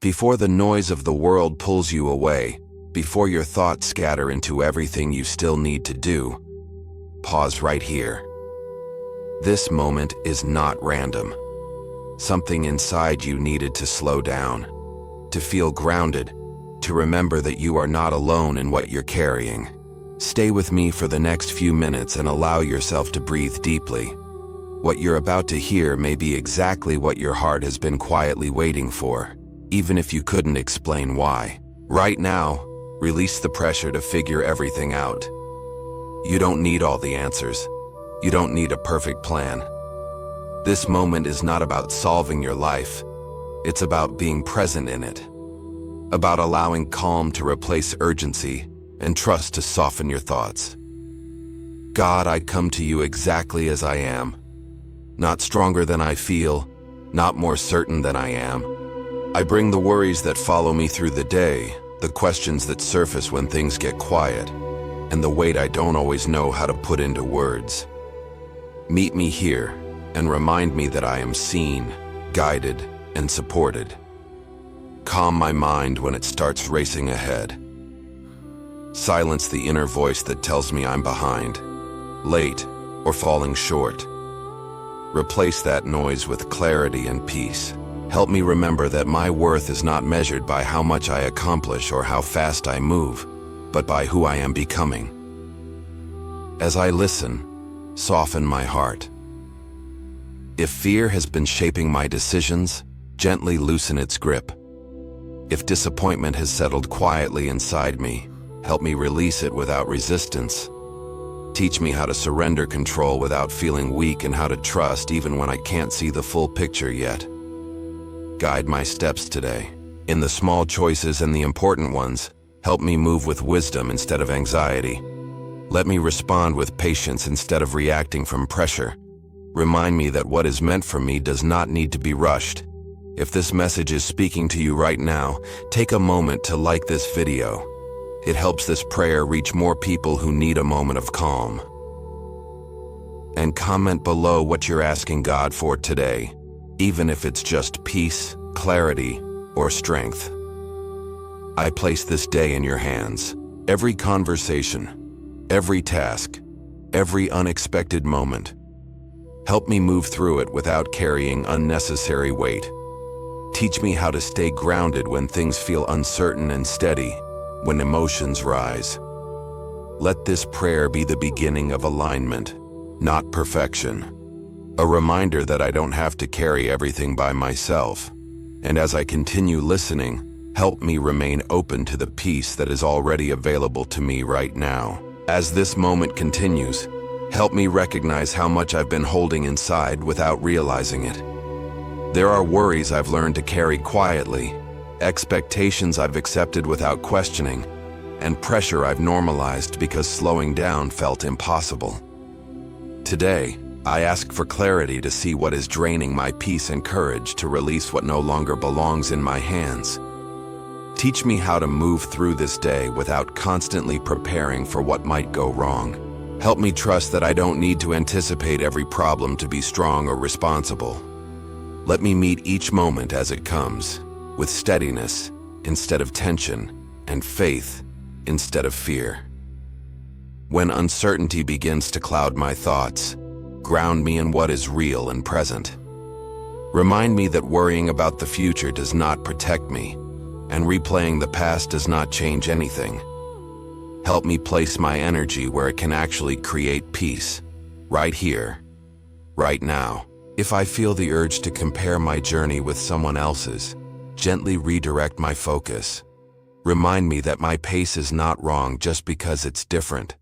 Before the noise of the world pulls you away, before your thoughts scatter into everything you still need to do, pause right here. This moment is not random. Something inside you needed to slow down, to feel grounded, to remember that you are not alone in what you're carrying. Stay with me for the next few minutes and allow yourself to breathe deeply. What you're about to hear may be exactly what your heart has been quietly waiting for, even if you couldn't explain why. Right now, release the pressure to figure everything out. You don't need all the answers. You don't need a perfect plan. This moment is not about solving your life. It's about being present in it. About allowing calm to replace urgency and trust to soften your thoughts. God, I come to you exactly as I am. Not stronger than I feel, not more certain than I am. I bring the worries that follow me through the day, the questions that surface when things get quiet, and the weight I don't always know how to put into words. Meet me here and remind me that I am seen, guided, and supported. Calm my mind when it starts racing ahead. Silence the inner voice that tells me I'm behind, late, or falling short. Replace that noise with clarity and peace. Help me remember that my worth is not measured by how much I accomplish or how fast I move, but by who I am becoming. As I listen, soften my heart. If fear has been shaping my decisions, gently loosen its grip. If disappointment has settled quietly inside me, help me release it without resistance. Teach me how to surrender control without feeling weak and how to trust even when I can't see the full picture yet. Guide my steps today. In the small choices and the important ones, help me move with wisdom instead of anxiety. Let me respond with patience instead of reacting from pressure. Remind me that what is meant for me does not need to be rushed. If this message is speaking to you right now, take a moment to like this video. It helps this prayer reach more people who need a moment of calm. And comment below what you're asking God for today, even if it's just peace, clarity, or strength. I place this day in your hands. Every conversation, every task, every unexpected moment. Help me move through it without carrying unnecessary weight. Teach me how to stay grounded when things feel uncertain and steady, when emotions rise. Let this prayer be the beginning of alignment, not perfection. A reminder that I don't have to carry everything by myself. And as I continue listening, help me remain open to the peace that is already available to me right now. As this moment continues, help me recognize how much I've been holding inside without realizing it. There are worries I've learned to carry quietly, expectations I've accepted without questioning, and pressure I've normalized because slowing down felt impossible. Today, I ask for clarity to see what is draining my peace and courage to release what no longer belongs in my hands. Teach me how to move through this day without constantly preparing for what might go wrong. Help me trust that I don't need to anticipate every problem to be strong or responsible. Let me meet each moment as it comes, with steadiness instead of tension, and faith instead of fear. When uncertainty begins to cloud my thoughts, ground me in what is real and present. Remind me that worrying about the future does not protect me, and replaying the past does not change anything. Help me place my energy where it can actually create peace, right here, right now. If I feel the urge to compare my journey with someone else's, gently redirect my focus. Remind me that my pace is not wrong just because it's different,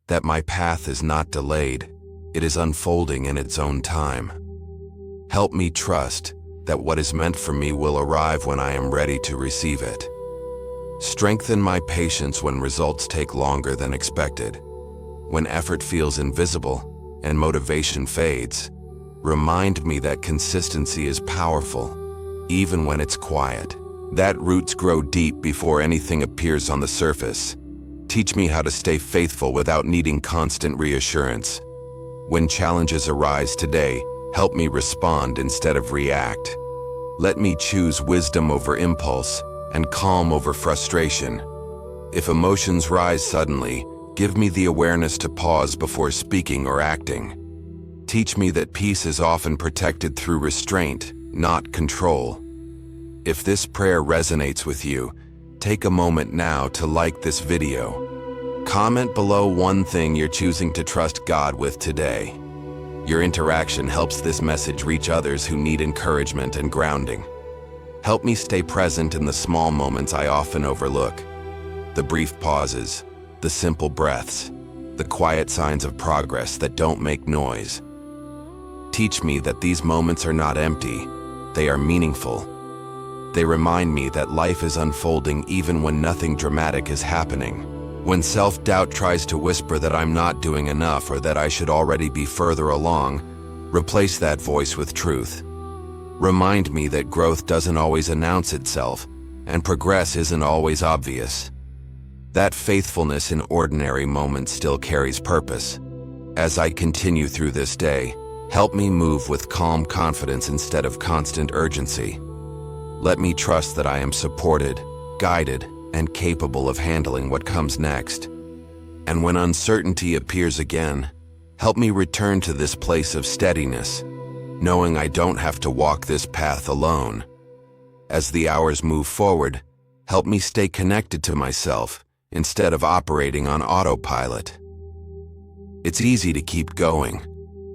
that my path is not delayed, it is unfolding in its own time. Help me trust that what is meant for me will arrive when I am ready to receive it. Strengthen my patience when results take longer than expected. When effort feels invisible and motivation fades, remind me that consistency is powerful, even when it's quiet. That roots grow deep before anything appears on the surface. Teach me how to stay faithful without needing constant reassurance. When challenges arise today, help me respond instead of react. Let me choose wisdom over impulse and calm over frustration. If emotions rise suddenly, give me the awareness to pause before speaking or acting. Teach me that peace is often protected through restraint, not control. If this prayer resonates with you, take a moment now to like this video. Comment below one thing you're choosing to trust God with today. Your interaction helps this message reach others who need encouragement and grounding. Help me stay present in the small moments I often overlook. The brief pauses, the simple breaths, the quiet signs of progress that don't make noise. Teach me that these moments are not empty, they are meaningful. They remind me that life is unfolding even when nothing dramatic is happening. When self-doubt tries to whisper that I'm not doing enough or that I should already be further along, replace that voice with truth. Remind me that growth doesn't always announce itself, and progress isn't always obvious. That faithfulness in ordinary moments still carries purpose. As I continue through this day, help me move with calm confidence instead of constant urgency. Let me trust that I am supported, guided, and capable of handling what comes next. And when uncertainty appears again, help me return to this place of steadiness, knowing I don't have to walk this path alone. As the hours move forward, help me stay connected to myself instead of operating on autopilot. It's easy to keep going,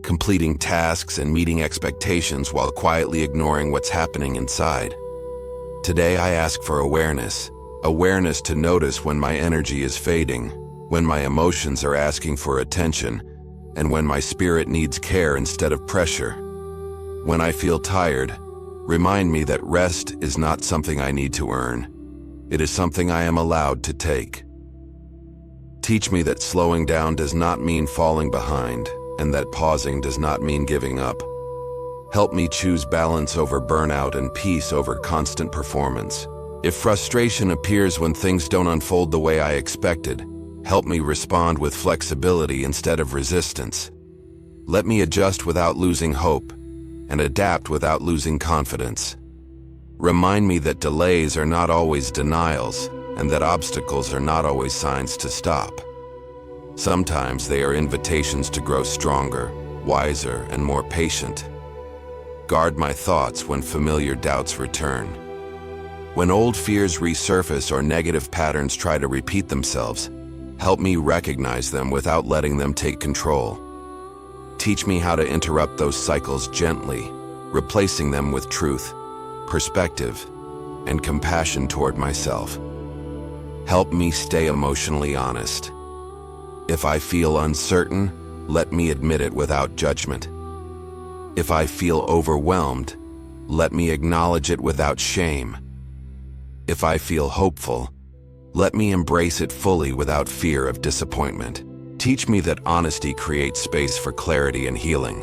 completing tasks and meeting expectations while quietly ignoring what's happening inside. Today I ask for awareness to notice when my energy is fading, when my emotions are asking for attention, and when my spirit needs care instead of pressure. When I feel tired, remind me that rest is not something I need to earn. It is something I am allowed to take. Teach me that slowing down does not mean falling behind, and that pausing does not mean giving up. Help me choose balance over burnout and peace over constant performance. If frustration appears when things don't unfold the way I expected, help me respond with flexibility instead of resistance. Let me adjust without losing hope, and adapt without losing confidence. Remind me that delays are not always denials, and that obstacles are not always signs to stop. Sometimes they are invitations to grow stronger, wiser, and more patient. Guard my thoughts when familiar doubts return. When old fears resurface or negative patterns try to repeat themselves, help me recognize them without letting them take control. Teach me how to interrupt those cycles gently, replacing them with truth, perspective, and compassion toward myself. Help me stay emotionally honest. If I feel uncertain, let me admit it without judgment. If I feel overwhelmed, let me acknowledge it without shame. If I feel hopeful, let me embrace it fully without fear of disappointment. Teach me that honesty creates space for clarity and healing.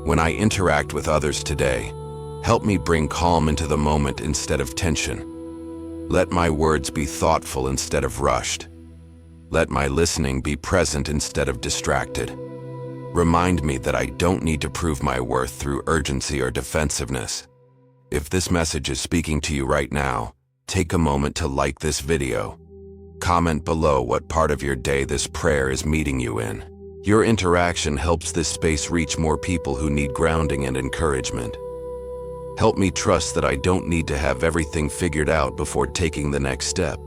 When I interact with others today, help me bring calm into the moment instead of tension. Let my words be thoughtful instead of rushed. Let my listening be present instead of distracted. Remind me that I don't need to prove my worth through urgency or defensiveness. If this message is speaking to you right now, take a moment to like this video. Comment below what part of your day this prayer is meeting you in. Your interaction helps this space reach more people who need grounding and encouragement. Help me trust that I don't need to have everything figured out before taking the next step.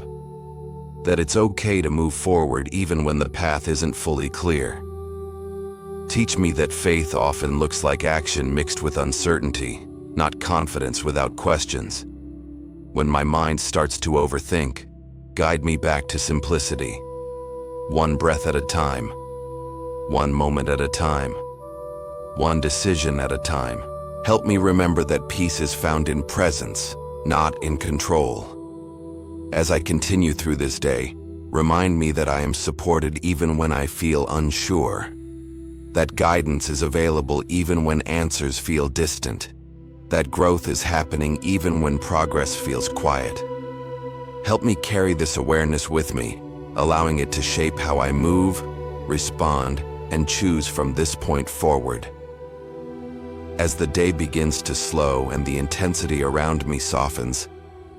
That it's okay to move forward even when the path isn't fully clear. Teach me that faith often looks like action mixed with uncertainty, not confidence without questions. When my mind starts to overthink, guide me back to simplicity. One breath at a time, one moment at a time, one decision at a time. Help me remember that peace is found in presence, not in control. As I continue through this day, remind me that I am supported even when I feel unsure. That guidance is available even when answers feel distant. That growth is happening even when progress feels quiet. Help me carry this awareness with me, allowing it to shape how I move, respond, and choose from this point forward. As the day begins to slow and the intensity around me softens,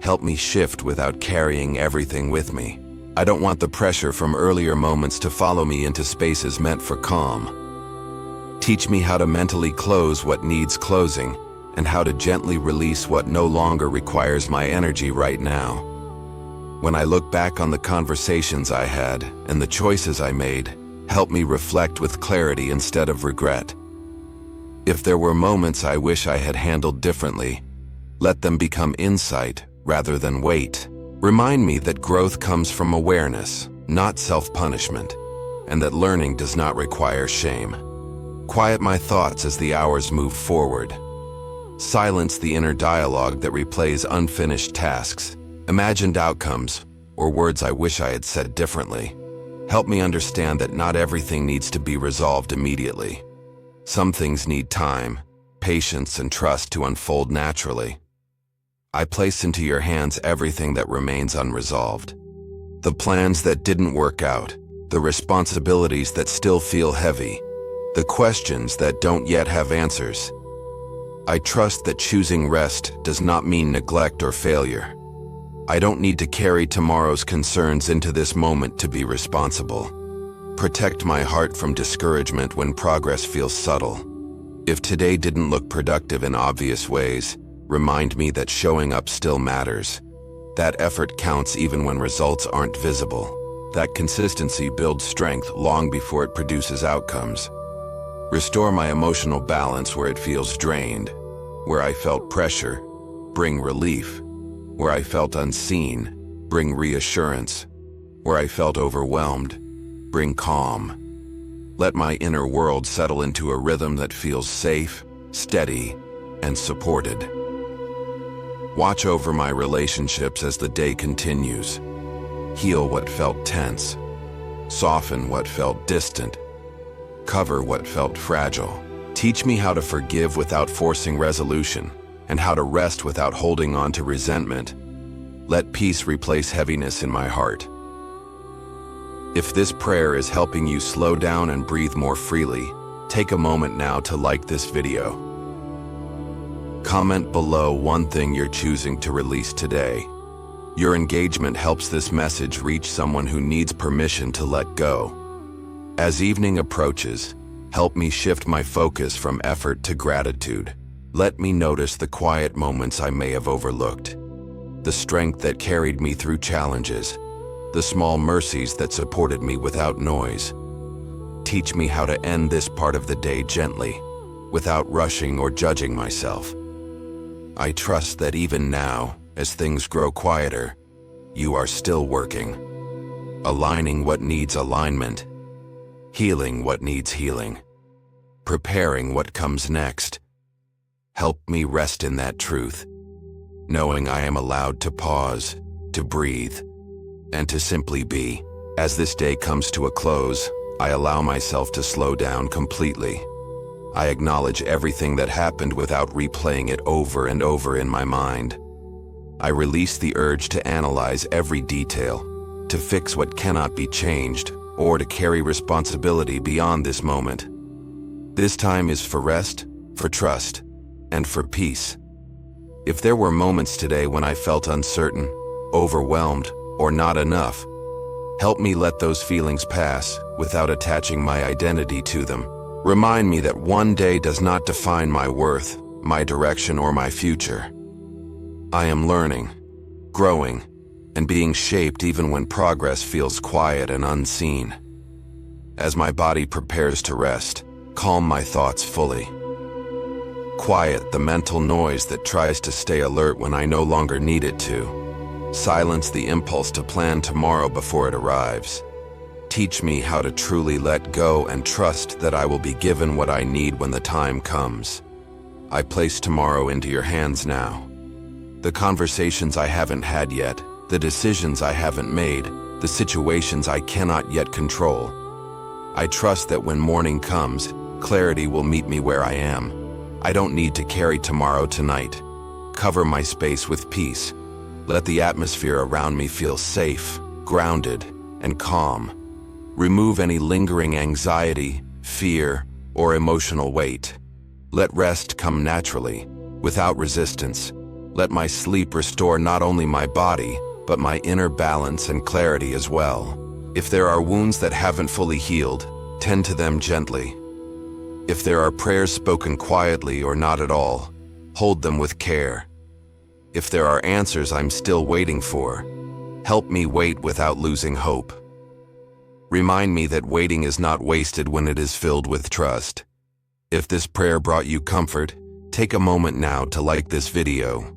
help me shift without carrying everything with me. I don't want the pressure from earlier moments to follow me into spaces meant for calm. Teach me how to mentally close what needs closing and how to gently release what no longer requires my energy right now. When I look back on the conversations I had and the choices I made, help me reflect with clarity instead of regret. If there were moments I wish I had handled differently, let them become insight rather than weight. Remind me that growth comes from awareness, not self-punishment, and that learning does not require shame. Quiet my thoughts as the hours move forward. Silence the inner dialogue that replays unfinished tasks, imagined outcomes, or words I wish I had said differently. Help me understand that not everything needs to be resolved immediately. Some things need time, patience, and trust to unfold naturally. I place into your hands everything that remains unresolved. The plans that didn't work out, the responsibilities that still feel heavy, the questions that don't yet have answers. I trust that choosing rest does not mean neglect or failure. I don't need to carry tomorrow's concerns into this moment to be responsible. Protect my heart from discouragement when progress feels subtle. If today didn't look productive in obvious ways, remind me that showing up still matters. That effort counts even when results aren't visible. That consistency builds strength long before it produces outcomes. Restore my emotional balance where it feels drained. Where I felt pressure, bring relief. Where I felt unseen, bring reassurance. Where I felt overwhelmed, bring calm. Let my inner world settle into a rhythm that feels safe, steady, and supported. Watch over my relationships as the day continues. Heal what felt tense. Soften what felt distant. Cover what felt fragile. Teach me how to forgive without forcing resolution, and how to rest without holding on to resentment. Let peace replace heaviness in my heart. If this prayer is helping you slow down and breathe more freely, take a moment now to like this video. Comment below one thing you're choosing to release today. Your engagement helps this message reach someone who needs permission to let go. As evening approaches, help me shift my focus from effort to gratitude. Let me notice the quiet moments I may have overlooked, the strength that carried me through challenges, the small mercies that supported me without noise. Teach me how to end this part of the day gently, without rushing or judging myself. I trust that even now, as things grow quieter, you are still working, aligning what needs alignment, healing what needs healing, preparing what comes next. Help me rest in that truth, knowing I am allowed to pause, to breathe, and to simply be. As this day comes to a close, I allow myself to slow down completely. I acknowledge everything that happened without replaying it over and over in my mind. I release the urge to analyze every detail, to fix what cannot be changed, or to carry responsibility beyond this moment. This time is for rest, for trust, and for peace. If there were moments today when I felt uncertain, overwhelmed, or not enough, help me let those feelings pass without attaching my identity to them. Remind me that one day does not define my worth, my direction, or my future. I am learning, growing, and being shaped even when progress feels quiet and unseen. As my body prepares to rest, calm my thoughts fully. Quiet the mental noise that tries to stay alert when I no longer need it to. Silence the impulse to plan tomorrow before it arrives. Teach me how to truly let go and trust that I will be given what I need when the time comes. I place tomorrow into your hands now. The conversations I haven't had yet, the decisions I haven't made, the situations I cannot yet control. I trust that when morning comes, clarity will meet me where I am. I don't need to carry tomorrow tonight. Cover my space with peace. Let the atmosphere around me feel safe, grounded, and calm. Remove any lingering anxiety, fear, or emotional weight. Let rest come naturally, without resistance. Let my sleep restore not only my body, but my inner balance and clarity as well. If there are wounds that haven't fully healed, tend to them gently. If there are prayers spoken quietly or not at all, hold them with care. If there are answers I'm still waiting for, help me wait without losing hope. Remind me that waiting is not wasted when it is filled with trust. If this prayer brought you comfort, take a moment now to like this video.